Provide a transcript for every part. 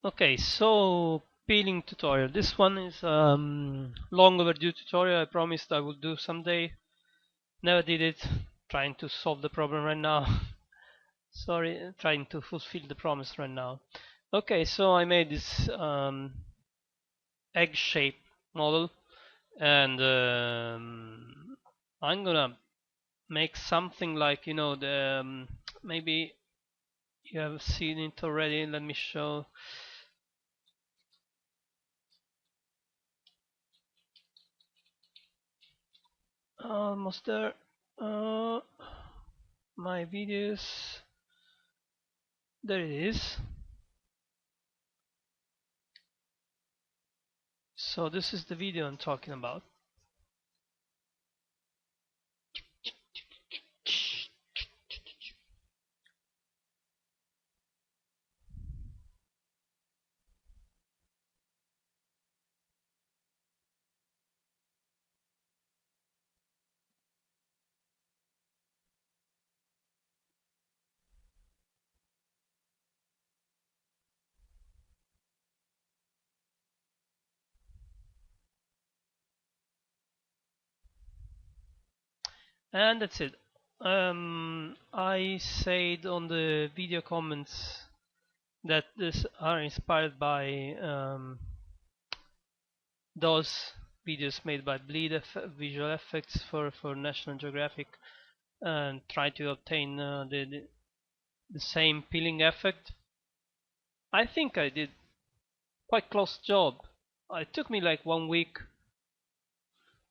Okay, so peeling tutorial. This one is long overdue tutorial. I promised I would do someday. Never did it. Trying to solve the problem right now. Sorry, trying to fulfill the promise right now. Okay, so I made this egg-shaped model, and I'm gonna make something like the maybe you have seen it already. Let me show. Almost there. Uh, my videos. There it is. So this is the video I'm talking about. And that's it. I said on the video comments that these are inspired by those videos made by Visual Effects for National Geographic, and try to obtain the same peeling effect. I think I did quite close job. It took me like 1 week.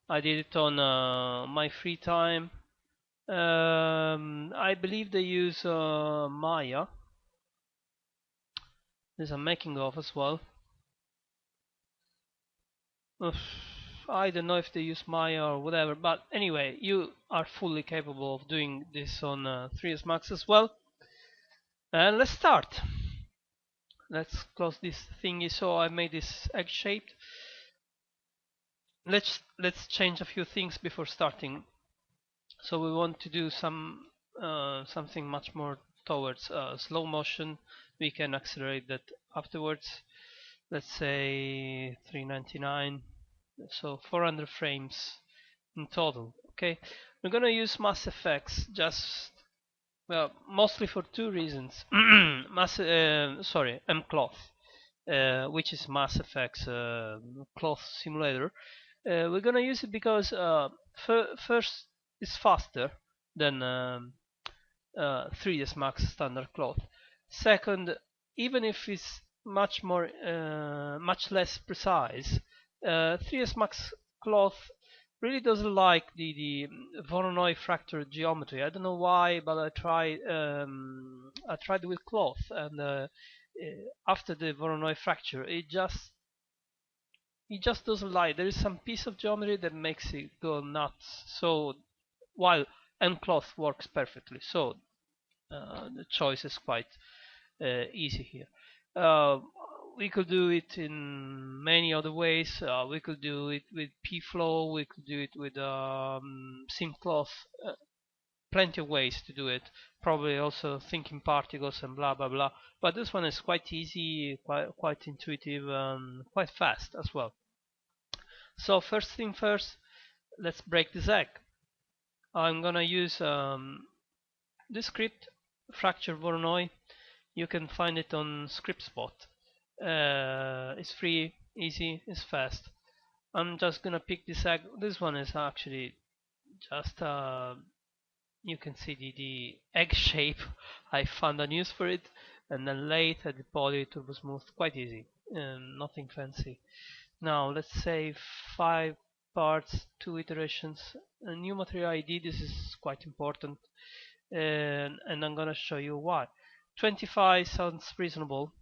I did it on my free time. I believe they use Maya. There's a making of as well. Oof, I don't know if they use Maya or whatever, but anyway, you are fully capable of doing this on 3dsmax as well. And let's start. Let's close this thingy. So I made this egg shaped. Let's change a few things before starting. So we want to do something much more towards slow motion. We can accelerate that afterwards. Let's say 399, so 400 frames in total. Okay, we're gonna use Mass Effects mostly for two reasons. MCloth, which is Mass Effects cloth simulator. We're gonna use it because first it's faster than 3ds Max standard cloth. Second, even if it's much less precise, 3ds Max cloth really doesn't like the Voronoi fracture geometry. I don't know why, but I tried with cloth, and after the Voronoi fracture, it just doesn't like. There is some piece of geometry that makes it go nuts. So while mCloth works perfectly, so the choice is quite easy here. Uh, we could do it in many other ways. We could do it with pflow. We could do it with SimCloth. Plenty of ways to do it. Probably also thinking particles and blah blah blah. But this one is quite easy, quite intuitive, quite fast as well. So first thing first, let's break this egg. I'm gonna use this script, Fracture Voronoi. You can find it on ScriptSpot. It's free, easy, it's fast. I'm just gonna pick this egg. This one is actually just you can see the egg shape. I found a use for it, and then late at the poly turbo smooth, quite easy, nothing fancy. Now let's say 5 parts, 2 iterations. A new material ID. This is quite important, and I'm gonna show you why. 25 sounds reasonable,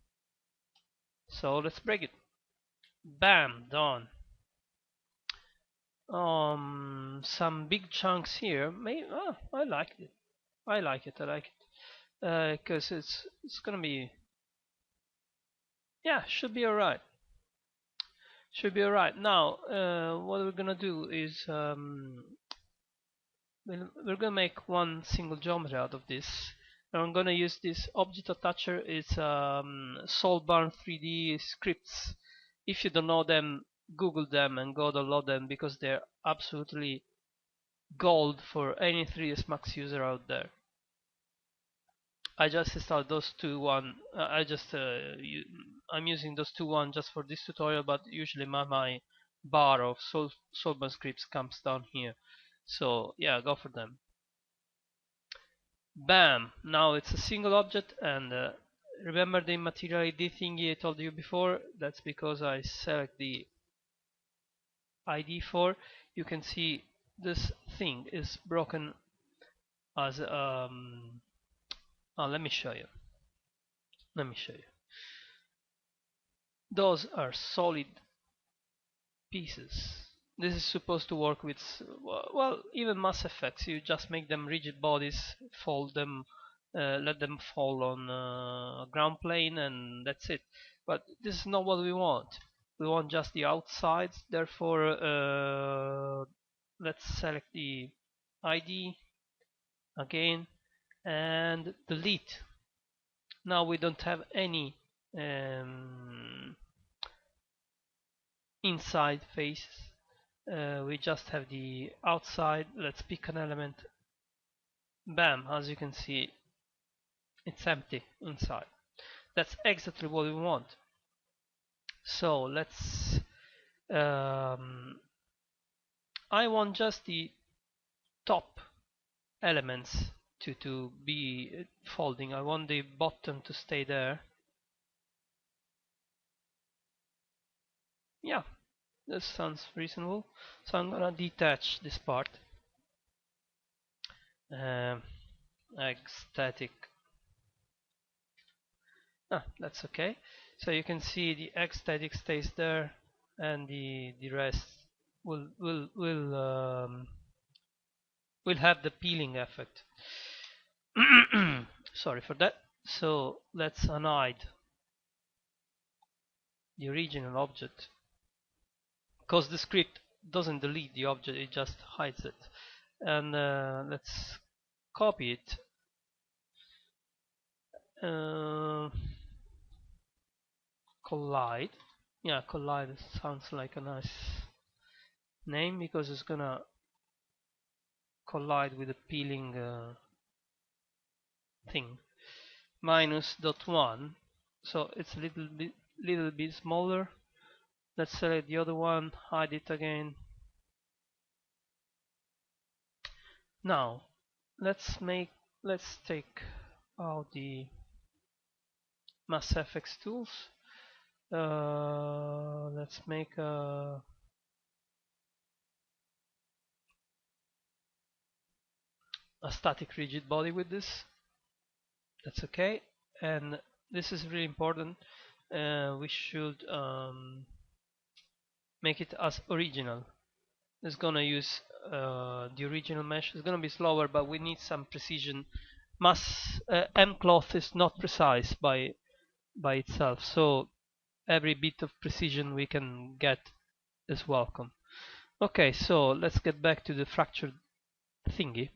so let's break it. Bam, done. Some big chunks here. I like it. I like it. I like it. Because it's gonna be, yeah, should be alright. Should be alright. Now, what we're gonna do is we're gonna make one single geometry out of this. I'm gonna use this object attacher. It's Soulbarn 3D scripts. If you don't know them, Google them and go download them because they're absolutely gold for any 3ds Max user out there. I just installed those two one. I'm using those two one just for this tutorial, but usually my bar of Soulburn scripts comes down here. So yeah, go for them. Bam! Now it's a single object, and remember the material ID thingy I told you before? That's because I select the ID for. You can see this thing is broken as let me show you. Let me show you. Those are solid pieces. This is supposed to work with, well, even Mass Effects. You just make them rigid bodies, fold them, let them fall on ground plane, and that's it. But this is not what we want. We want just the outsides. Therefore, let's select the ID again and delete. Now we don't have any inside faces. We just have the outside. Let's pick an element. Bam, as you can see, it's empty inside. That's exactly what we want. So let's I want just the top elements to be folding. I want the bottom to stay there. Yeah, this sounds reasonable. So I'm gonna detach this part. Static. That's okay. So you can see the X static stays there, and the rest will have the peeling effect. Sorry for that. So let's unhide the original object, because the script doesn't delete the object, it just hides it. And let's copy it. Collide. Yeah, collide sounds like a nice name because it's gonna collide with the peeling thing. Minus dot one, so it's a little bit smaller. Let's select the other one, hide it again. Now let's take out the Mass FX tools. Let's make a static rigid body with this. That's okay. And this is really important. We should make it as original. It's gonna use the original mesh. It's gonna be slower, but we need some precision. mcloth is not precise by itself, so every bit of precision we can get is welcome. Okay, so let's get back to the fractured thingy,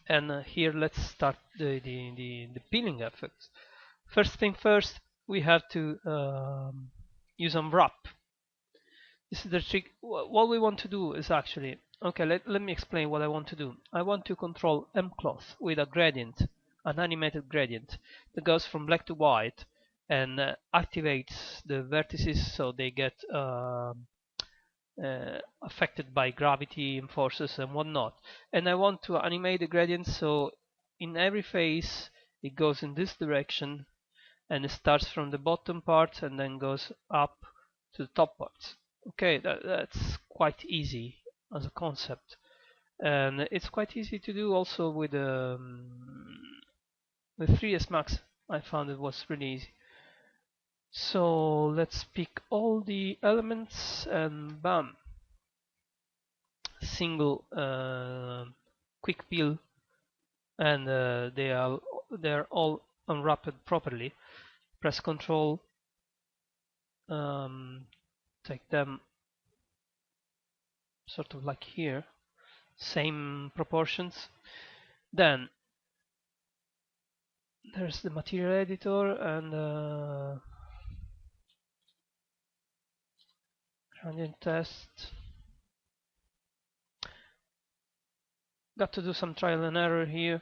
and here let's start the peeling effects. First thing first, we have to use unwrap. This is the trick. What we want to do is actually, okay, let me explain what I want to do. I want to control mcloth with a gradient, an animated gradient that goes from black to white and activates the vertices so they get affected by gravity and forces and whatnot. And I want to animate the gradient so in every phase it goes in this direction, and it starts from the bottom part and then goes up to the top parts. Okay, that's quite easy as a concept, and it's quite easy to do also with 3ds Max. I found it was really easy. So let's pick all the elements and bam, single quick peel, and they're all unwrapped properly. Press Ctrl, take them sort of like here, same proportions. Then there's the material editor and gradient test. Got to do some trial and error here.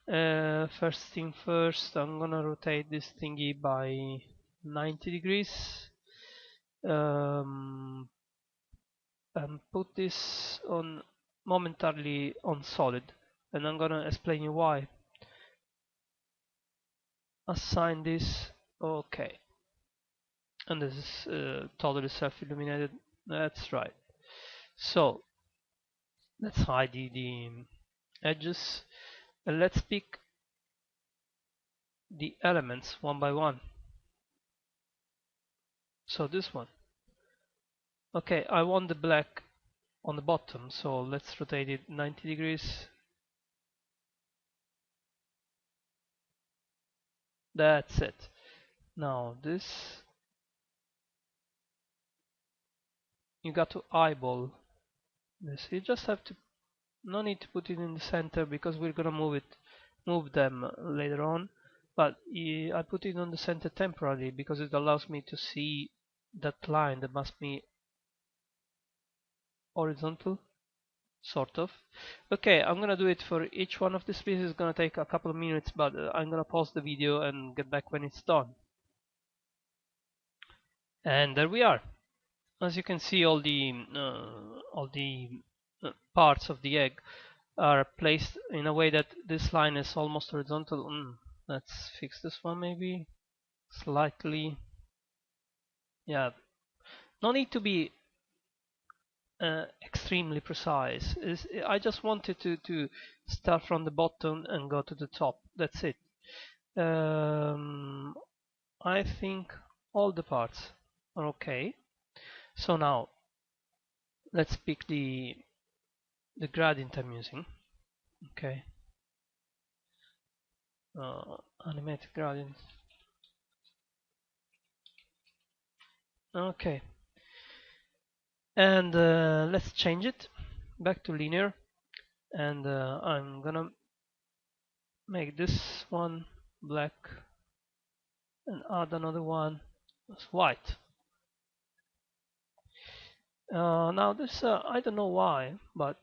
First thing first, I'm gonna rotate this thingy by 90 degrees and put this on momentarily on solid, and I'm gonna explain you why. Assign this, okay, and this is totally self-illuminated. That's right. So let's hide the edges and let's pick the elements one by one. So this one, okay, I want the black on the bottom, so let's rotate it 90 degrees. That's it. Now this, you got to eyeball this. You just have to, no need to put it in the center because we're gonna move them later on. But I put it on the center temporarily because it allows me to see that line that must be horizontal, sort of. Okay, I'm gonna do it for each one of these pieces. It's gonna take a couple of minutes, but I'm gonna pause the video and get back when it's done. And there we are. As you can see, all the parts of the egg are placed in a way that this line is almost horizontal. Let's fix this one maybe slightly. Yeah, no need to be extremely precise. I just wanted to start from the bottom and go to the top. That's it. I think all the parts are okay. So now let's pick the gradient I'm using. Okay, animated gradient. Okay, and let's change it back to linear, and I'm gonna make this one black and add another one as white. Now this, I don't know why, but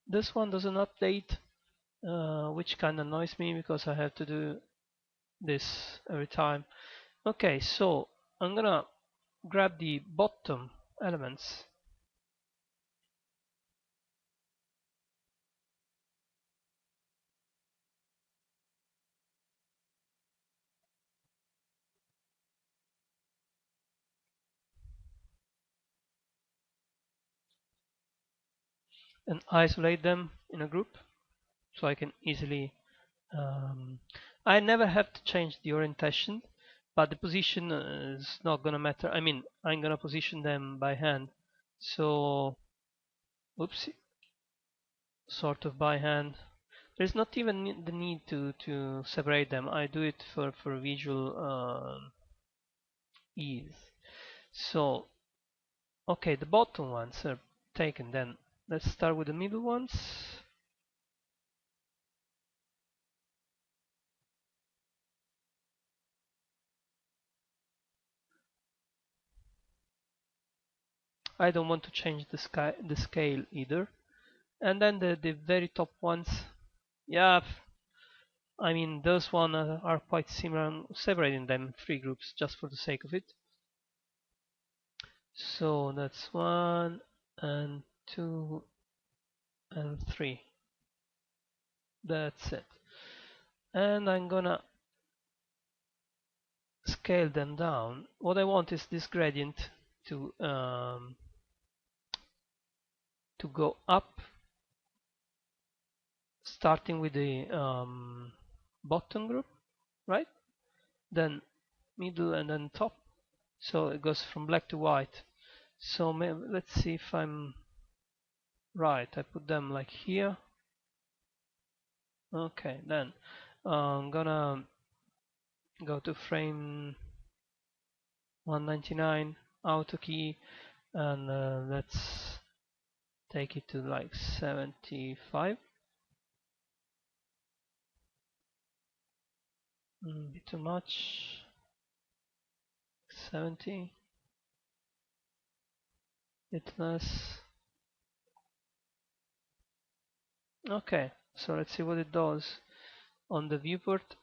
this one doesn't update, which kind of annoys me because I have to do this every time. Okay, so I'm gonna grab the bottom elements and isolate them in a group so I can easily I never have to change the orientation, but the position is not gonna matter. I mean, I'm gonna position them by hand, so oopsie, sort of by hand. There's not even the need to separate them. I do it for visual ease. So okay, the bottom ones are taken. Then let's start with the middle ones. I don't want to change the scale either. And then the very top ones, yeah, I mean those one are quite similar. I'm separating them in three groups just for the sake of it. So that's 1 and 2 and 3. That's it. And I'm gonna scale them down. What I want is this gradient to go up, starting with the bottom group, right? Then middle and then top. So it goes from black to white. So let's see if I'm right. I put them like here. Okay, then I'm gonna go to frame 199 auto key, and let's take it to like 75. Bit too much. 70. Bit less. Okay, so let's see what it does on the viewport.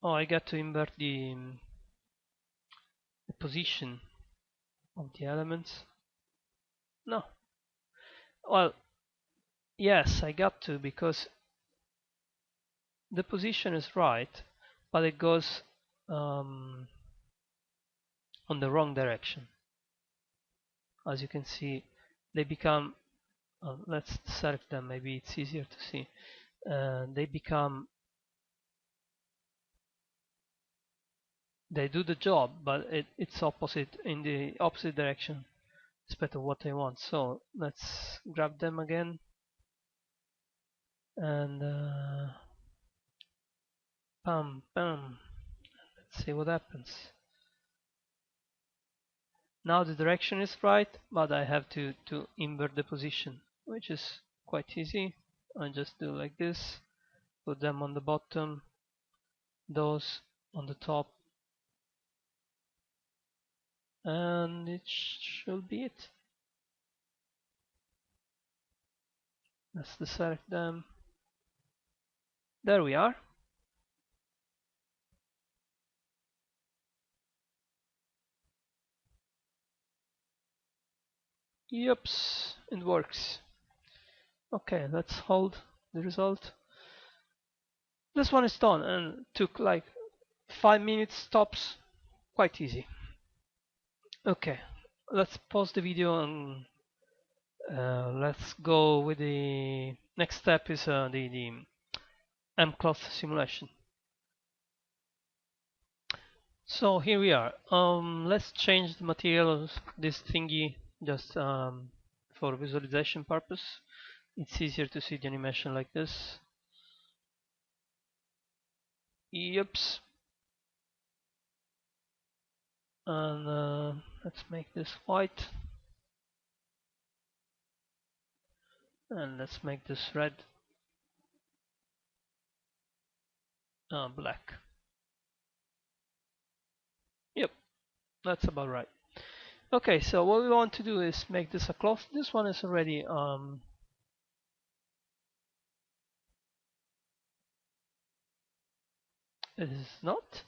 Oh, I got to invert the position of the elements. No. Well, yes, I got to, because the position is right, but it goes on the wrong direction. As you can see, they become, let's select them, maybe it's easier to see. They do the job, but it's opposite, in the opposite direction instead of what I want. So let's grab them again, and bam, bam. Let's see what happens. Now the direction is right, but I have to invert the position, which is quite easy. I just do like this, put them on the bottom, those on the top, and it should be it. Let's deselect them. There we are. Yups, it works. Okay, let's hold the result. This one is done and took like 5 minutes tops. Quite easy. Okay, let's pause the video and let's go with the next step is the mcloth simulation. So here we are. Let's change the material of this thingy just for visualization purpose. It's easier to see the animation like this. Yups. And let's make this white. And let's make this red. Black. Yep, that's about right. Okay, so what we want to do is make this a cloth. This one is already it is not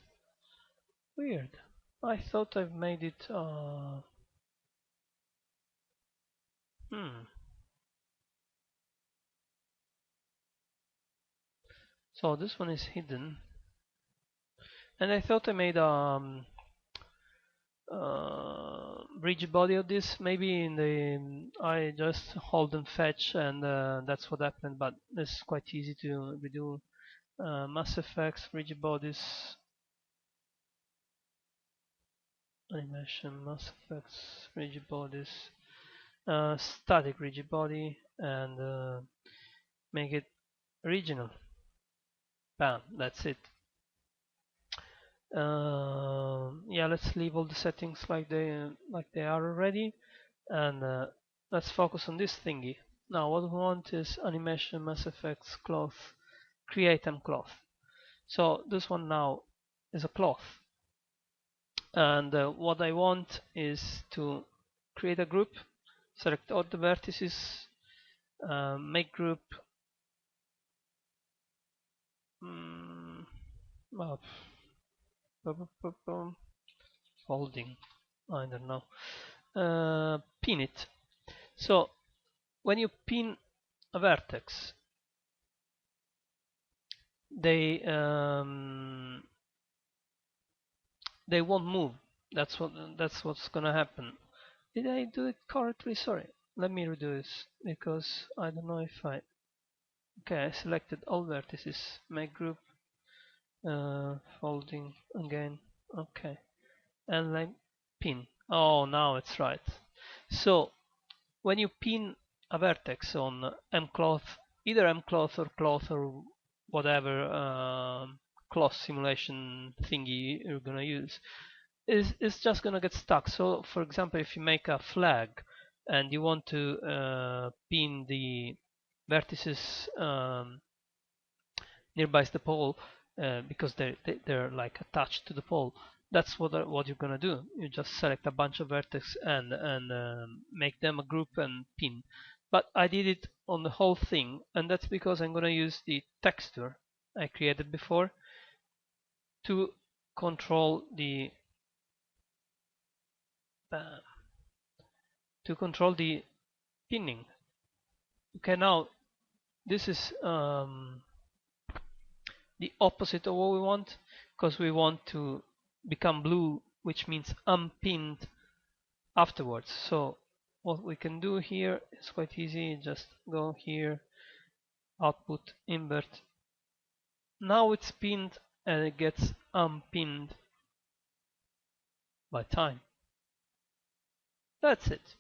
weird. I thought I've made it so this one is hidden, and I thought I made rigid body of this. Maybe in the I just hold and fetch, and that's what happened. But this is quite easy to redo. Mass effects, rigid bodies, animation, mass effects, rigid bodies, static rigid body, and make it original. Bam, that's it. Yeah, let's leave all the settings like they are already, and let's focus on this thingy. Now what we want is animation, mass effects, cloth, create and cloth. So this one now is a cloth, and what I want is to create a group, select all the vertices, make group, well, folding, I don't know, pin it. So when you pin a vertex, they won't move. That's what's gonna happen. Did I do it correctly? Sorry. Let me redo this because I don't know if I. Okay, I selected all vertices. Make group. Folding again. Okay, and like pin. Oh, now it's right. So when you pin a vertex on mcloth, either mcloth or cloth or whatever cloth simulation thingy you're gonna use, is just gonna get stuck. So for example, if you make a flag and you want to pin the vertices nearby the pole, because they're like attached to the pole. That's what you're gonna do. You just select a bunch of vertex and make them a group and pin. But I did it on the whole thing, and that's because I'm gonna use the texture I created before to control the uh, pinning. Okay, now this is the opposite of what we want, because we want to become blue, which means unpinned afterwards. So what we can do here is quite easy. Just go here, output, invert. Now it's pinned and it gets unpinned by time. That's it.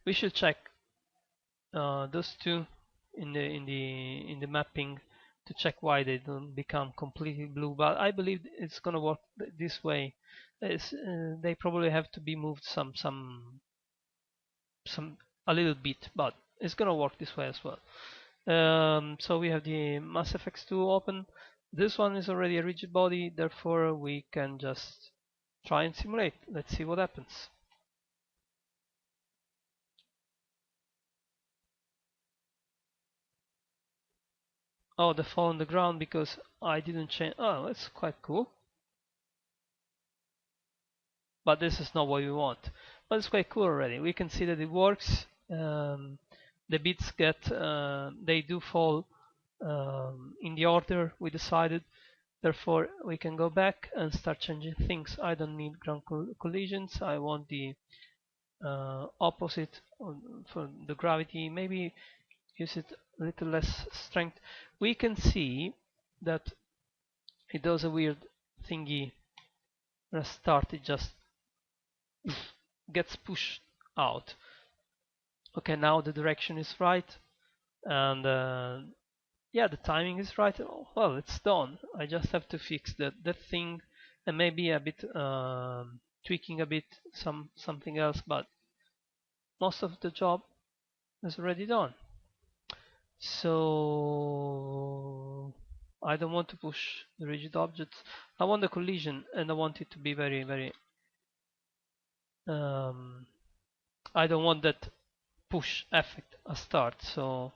We should check those two in the mapping to check why they don't become completely blue. But I believe it's gonna work this way. They probably have to be moved a little bit, but it's gonna work this way as well. So we have the Mass Effects 2 open. This one is already a rigid body, therefore we can just try and simulate. Let's see what happens. Oh, the fall on the ground because I didn't change. Oh, that's quite cool. But this is not what we want. But it's quite cool already. We can see that it works. The bits they do fall in the order we decided. Therefore, we can go back and start changing things. I don't need ground collisions. I want the opposite for the gravity. Maybe use it a little less strength. We can see that it does a weird thingy. When I start, it just gets pushed out. Okay, now the direction is right, and yeah, the timing is right. Oh, well, it's done. I just have to fix that thing, and maybe a bit tweaking a bit something else, but most of the job is already done. So I don't want to push the rigid objects. I want the collision, and I want it to be very, very. I don't want that push effect a start. So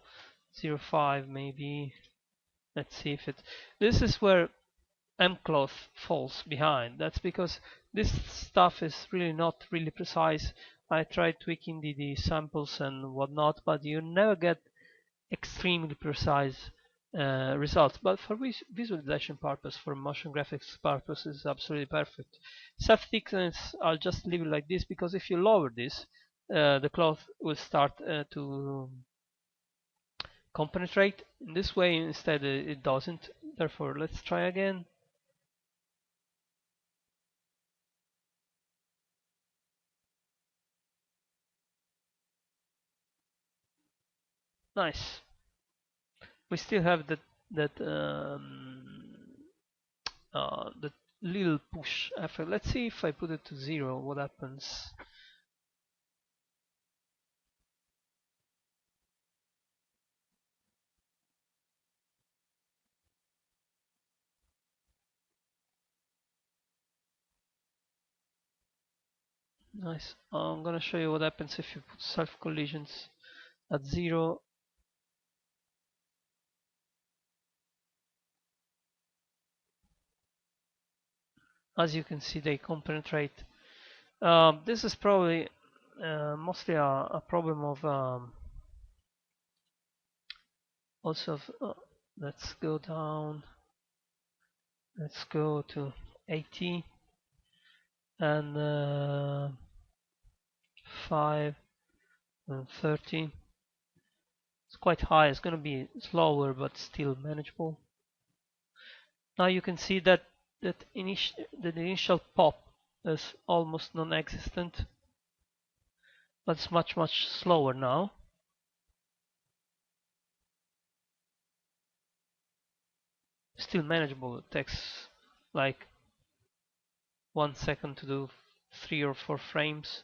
0.5 maybe. Let's see if it. This is where mcloth falls behind. That's because this stuff is really not really precise. I tried tweaking the samples and whatnot, but you never get extremely precise results. But for visualization purpose, for motion graphics purpose, is absolutely perfect. Self thickness, I'll just leave it like this because if you lower this, the cloth will start to compenetrate. In this way, instead, it doesn't. Therefore, let's try again. Nice. We still have that little push effect. Let's see if I put it to 0, what happens. Nice. I'm gonna show you what happens if you put self collisions at 0. As you can see, they compenetrate. This is probably mostly a problem of also let's go down, let's go to 80 and 5 and 30. It's quite high. It's going to be slower but still manageable. Now you can see that the initial pop is almost non-existent, but it's much slower now. Still manageable. It takes like 1 second to do 3 or 4 frames.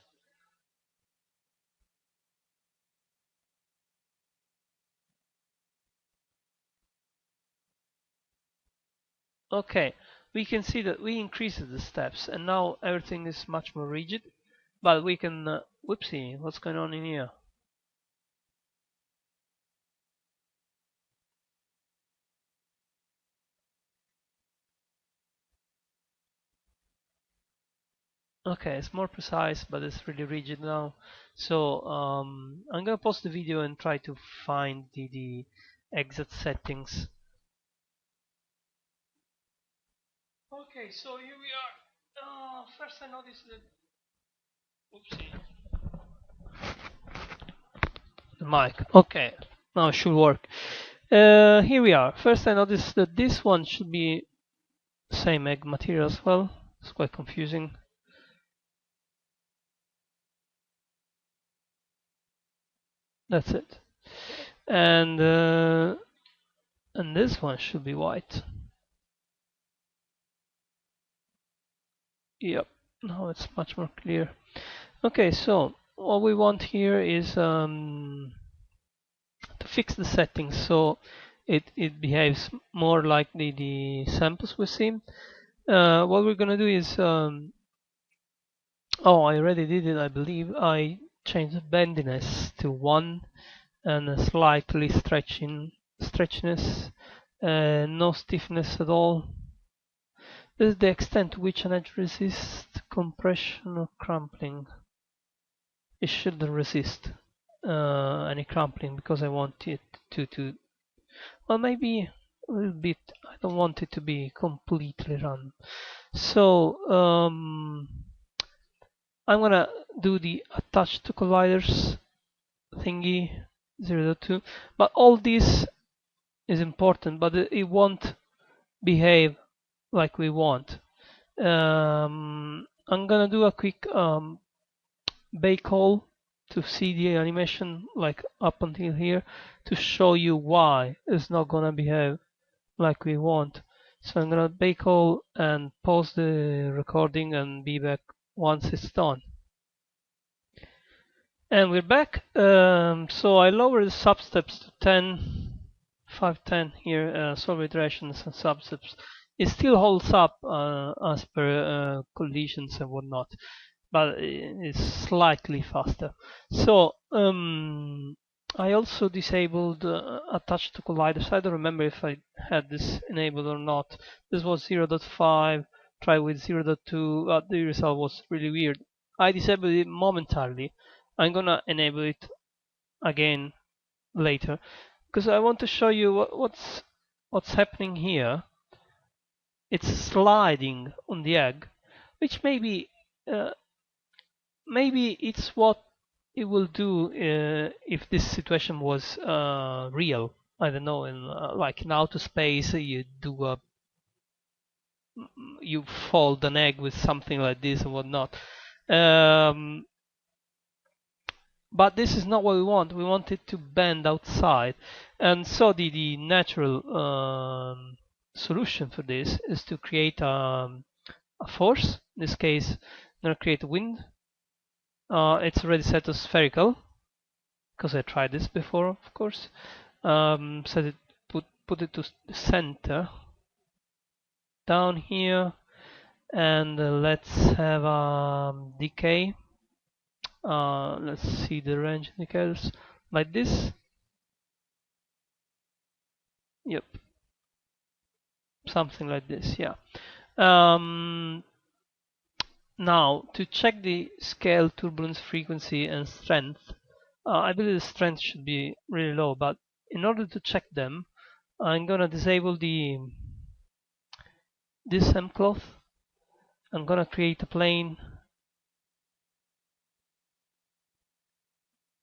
Okay, we can see that we increased the steps and now everything is much more rigid, but we can, whoopsie, what's going on in here? Okay, it's more precise, but it's really rigid now. So I'm gonna pause the video and try to find the exact settings. Okay, so here we are. First I noticed that, oopsie, the mic. Okay, now it should work. Here we are. First I noticed that this one should be same egg material as well. It's quite confusing. That's it. And this one should be white. Yep. Now it's much more clear. Okay, so what we want here is to fix the settings so it behaves more like the samples we see. What we're gonna do is oh, I already did it, I believe. I changed the bendiness to 1 and a slightly stretchiness, no stiffness at all. This is the extent to which an edge resists compression or crumpling. It shouldn't resist any crumpling because I want it to well, maybe a little bit. I don't want it to be completely run. So I'm gonna do the attach to colliders thingy 0.2, but all this is important, but it won't behave like we want. I'm gonna do a quick bake hole to see the animation like up until here to show you why it's not gonna behave like we want. So I'm gonna bake hole and pause the recording and be back once it's done. And we're back. So I lowered the substeps to 10, 510 here, solve iterations and substeps. It still holds up as per collisions and whatnot, but it's slightly faster. So I also disabled attach to colliders. I don't remember if I had this enabled or not. This was 0.5. Try with 0.2. The result was really weird. I disabled it momentarily. I'm gonna enable it again later because I want to show you what's happening here. It's sliding on the egg, which uh, maybe it's what it will do if this situation was real. I don't know, in like in outer space, you fold an egg with something like this and whatnot. Um, but this is not what we want. We want it to bend outside, and so the natural solution for this is to create a force. In this case, I'm gonna create a wind. It's already set to spherical because I tried this before, of course. Set it, put it to the center down here, and let's have decay. Let's see the range indicators like this. Yep, something like this. Yeah. Now to check the scale, turbulence, frequency, and strength. I believe the strength should be really low, but in order to check them, I'm gonna disable this M cloth. I'm gonna create a plane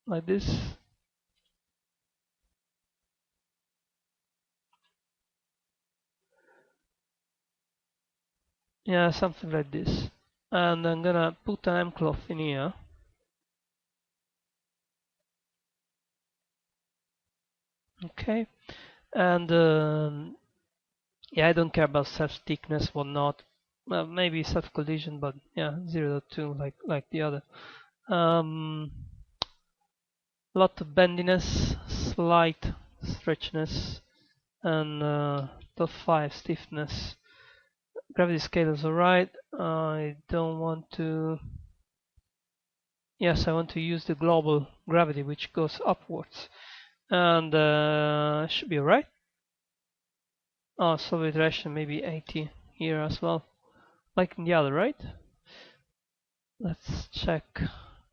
like this. Yeah, something like this. And I'm gonna put an M cloth in here. Okay. And yeah, I don't care about self thickness, whatnot. Well, maybe self collision, but yeah, 0.2 like the other. Lot of bendiness, slight stretchiness, and top 5 stiffness. Gravity scale is alright. I don't want to. Yes, I want to use the global gravity, which goes upwards, and should be alright. Oh, solid direction maybe 80 here as well, like in the other, right? Let's check.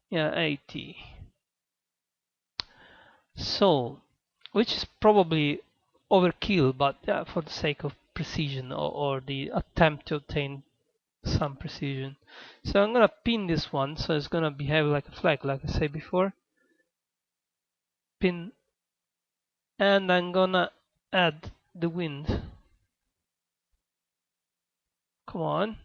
Yeah, 80. So, which is probably overkill, but for the sake of precision or the attempt to obtain some precision. So I'm gonna pin this one, so it's gonna behave like a flag, like I said before. Pin, and I'm gonna add the wind. Come on.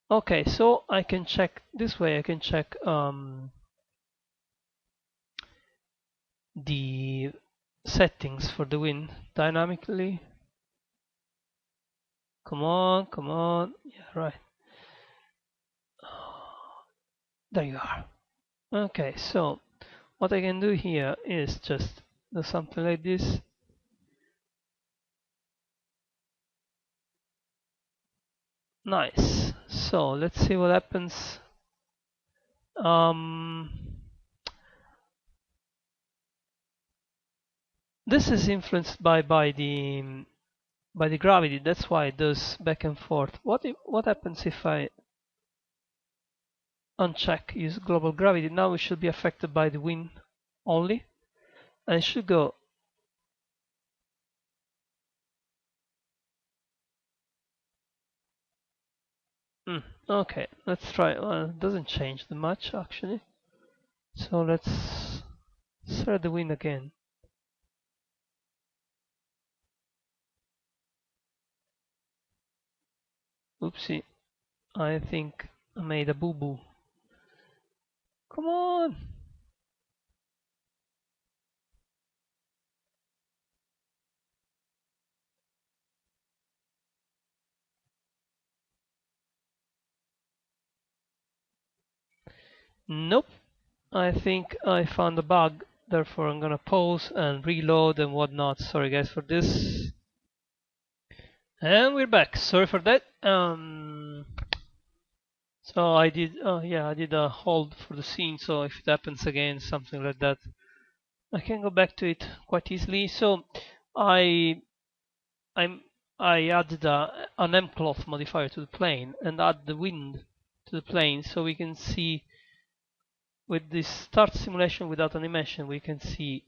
Okay, so I can check this way. I can check the settings for the wind dynamically. Come on, come on. Yeah, right. There you are. Okay, so what I can do here is just do something like this. Nice. So let's see what happens. This is influenced by the gravity. That's why it does back and forth. What happens if I uncheck use global gravity? Now we should be affected by the wind only, and it should go. Okay, let's try. It doesn't change much actually. So let's start the wind again. Oopsie, I think I made a boo-boo. Come on! Nope, I think I found a bug, therefore I'm gonna pause and reload and whatnot. Sorry guys for this. And we're back. Sorry for that. So I did, yeah, I did a hold for the scene. So if it happens again, something like that, I can go back to it quite easily. So I, I'm, I added an mcloth modifier to the plane and add the wind to the plane, so we can see with this start simulation without animation, we can see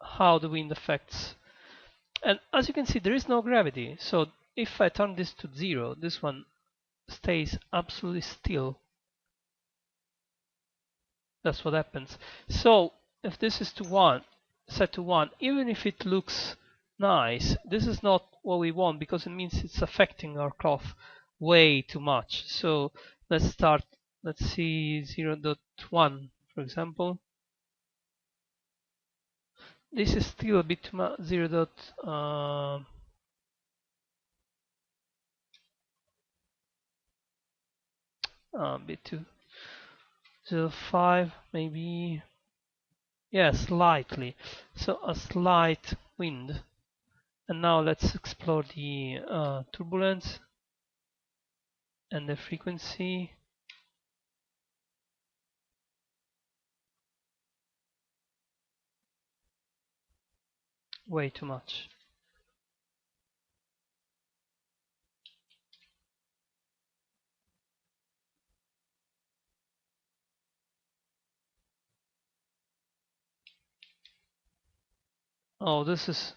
how the wind affects. And as you can see, there is no gravity. So if I turn this to 0, this one stays absolutely still. That's what happens. So if this is to 1, set to 1, even if it looks nice, this is not what we want, because it means it's affecting our cloth way too much. So let's start, let's see 0.1 for example. This is still a bit too much. 0. A bit too 0.5 maybe. Yeah, slightly. So a slight wind. And now let's explore the turbulence and the frequency. Way too much. Oh, this is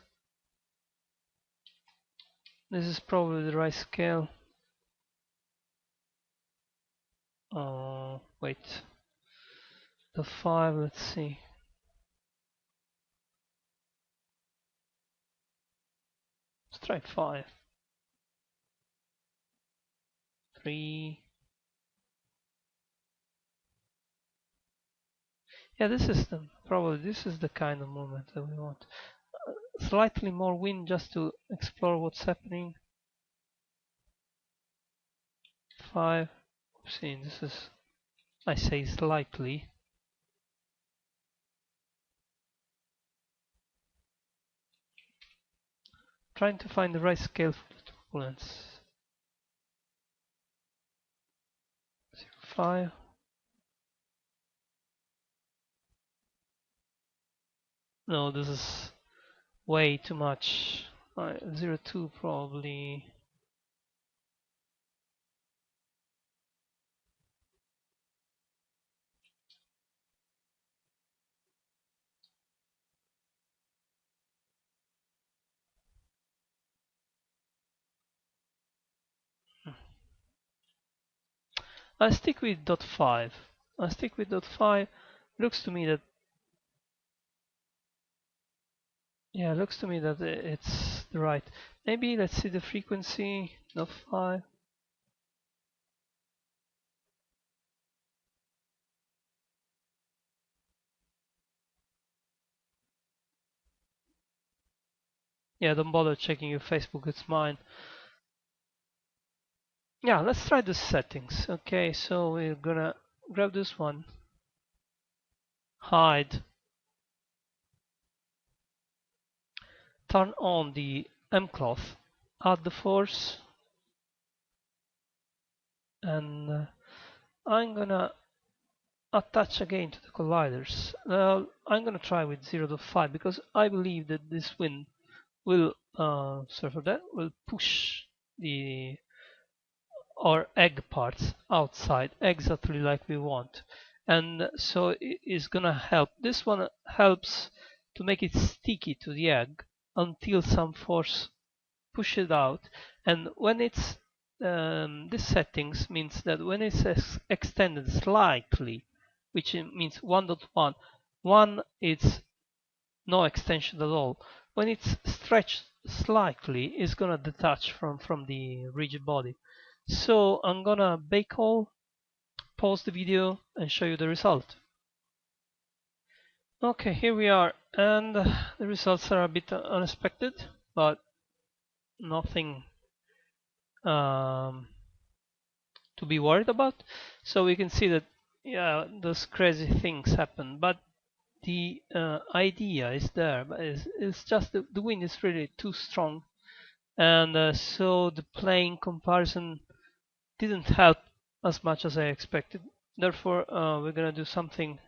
probably the right scale. Wait. The 5, let's see. Let's try 5. 3. Yeah, this is the kind of movement that we want. Slightly more wind just to explore what's happening. 5. See, this is, I say slightly. trying to find the right scale for the turbulence. 0.5. No, this is way too much. 0.2 probably. I stick with 0.5. I stick with 0.5. Looks to me that looks to me that it's the right. Maybe let's see the frequency. 0.5. Yeah, don't bother checking your Facebook. It's mine. Yeah, let's try the settings. Okay, so we're gonna grab this one. Hide. Turn on the M cloth. Add the force. And I'm gonna attach again to the colliders. I'm gonna try with 0.5 because I believe that this wind will will push the our egg parts outside exactly like we want, and so it is gonna help. This one helps to make it sticky to the egg until some force push it out. And when it's this settings means that when it's extended slightly, which means 1.1, one it's no extension at all. When it's stretched slightly, it's gonna detach from the rigid body. So I'm gonna bake all, pause the video, and show you the result. Okay, here we are, and the results are a bit unexpected, but nothing to be worried about. So we can see that those crazy things happen, but the idea is there. But it's just the wind is really too strong, and so the plane comparison didn't help as much as I expected. Therefore, we're gonna do something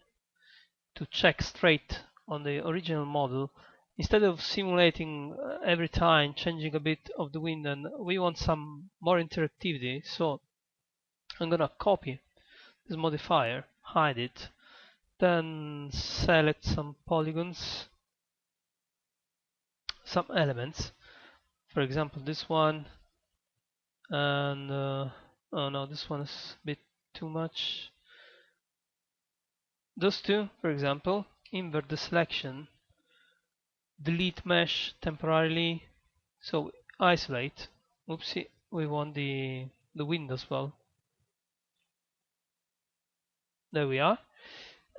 to check straight on the original model. Instead of simulating every time, changing a bit of the wind, and we want some more interactivity. So I'm gonna copy this modifier, hide it, then select some polygons, some elements, for example this one, and oh no, this one is a bit too much. Those two, for example, invert the selection, delete mesh temporarily, so isolate. Oopsie, we want the wind as well. There we are,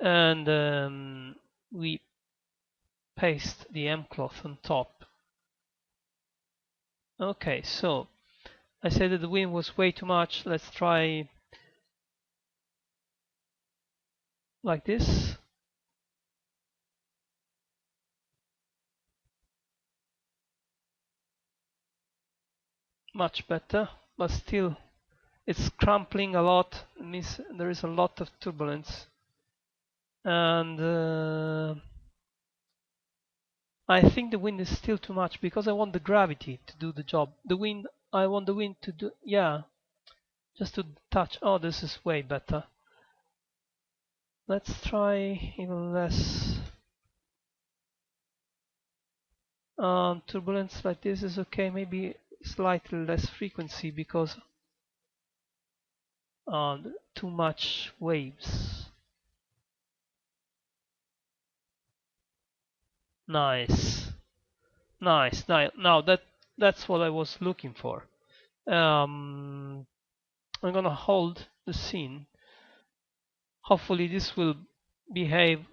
and we paste the M cloth on top. Okay, so I said that the wind was way too much. Let's try like this. Much better, but still it's crumpling a lot. It means there is a lot of turbulence, and I think the wind is still too much because I want the gravity to do the job. The wind, I want the wind to do, just to touch. Oh, this is way better. Let's try even less. Turbulence like this is okay. Maybe slightly less frequency because too much waves. Nice. Nice. Now that's what I was looking for. I'm gonna hold the scene. Hopefully this will behave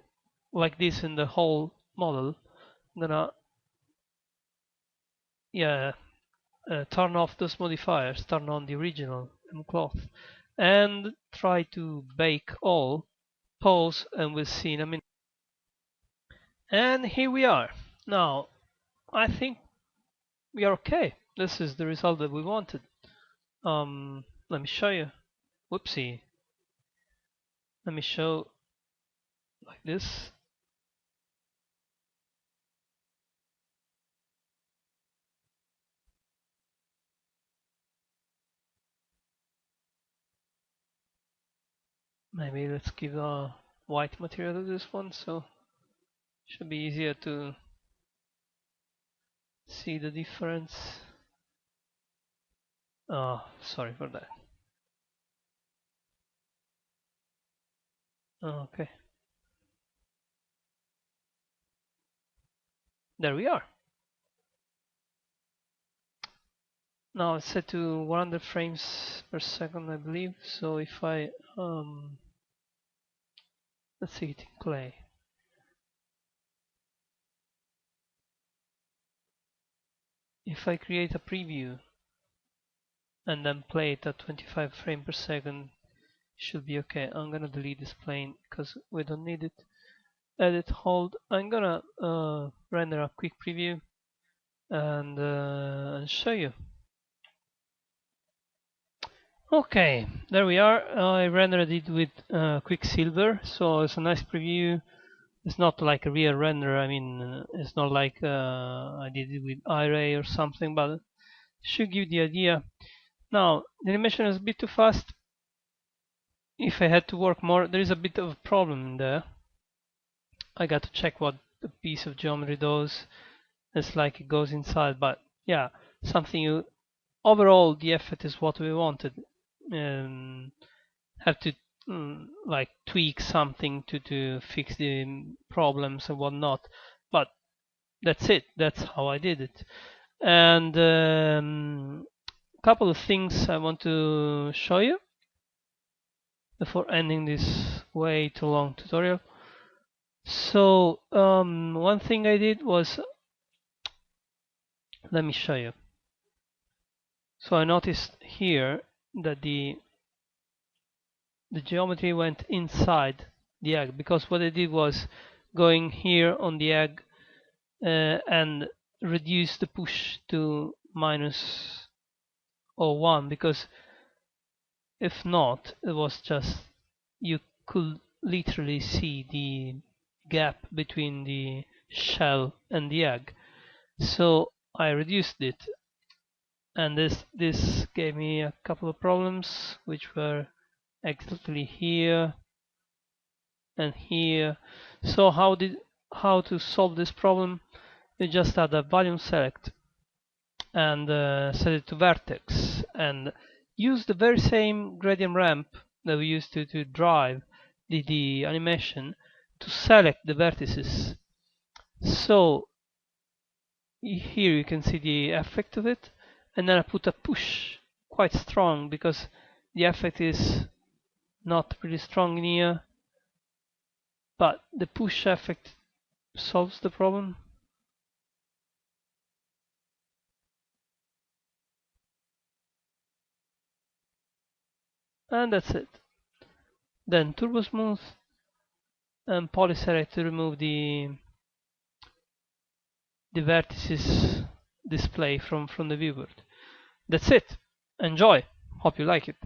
like this in the whole model. I'm gonna turn off those modifiers, turn on the original cloth, and try to bake all. Pause, and we'll see in a minute. And here we are. Now I think we are okay. This is the result that we wanted. Let me show you. Whoopsie. Let me show like this. Maybe let's give a white material to this one, so should be easier to see the difference. Oh, sorry for that. Okay, there we are. Now it's set to 100 frames per second, I believe. So if I let's see it in clay. If I create a preview and then play it at 25 frames per second, should be okay. I'm gonna delete this plane because we don't need it. Edit, hold. I'm gonna render a quick preview and show you. Okay, there we are. I rendered it with Quicksilver, so it's a nice preview. It's not like a real render. I mean, it's not like I did it with iRay or something, but it should give the idea. Now, the animation is a bit too fast. If I had to work more, there is a bit of a problem in there. I got to check what the piece of geometry does. It's like it goes inside, but yeah, something. Overall, the effect is what we wanted. Have to like tweak something to fix the problems and whatnot, but that's it. That's how I did it. And a couple of things I want to show you before ending this way too long tutorial. So one thing I did was, let me show you. So I noticed here that the geometry went inside the egg, because what I did was going here on the egg and reduce the push to minus 0.1, because if not, it was just, you could literally see the gap between the shell and the egg. So I reduced it, and this gave me a couple of problems, which were exactly here and here. So how to solve this problem? You just add a volume select and set it to vertex, and use the very same gradient ramp that we used to drive the animation to select the vertices. So here you can see the effect of it, and then I put a push quite strong because the effect is not pretty strong in here, but the push effect solves the problem. And that's it. Then turbo smooth and polyselect to remove the vertices display from the viewport. That's it. Enjoy. Hope you like it.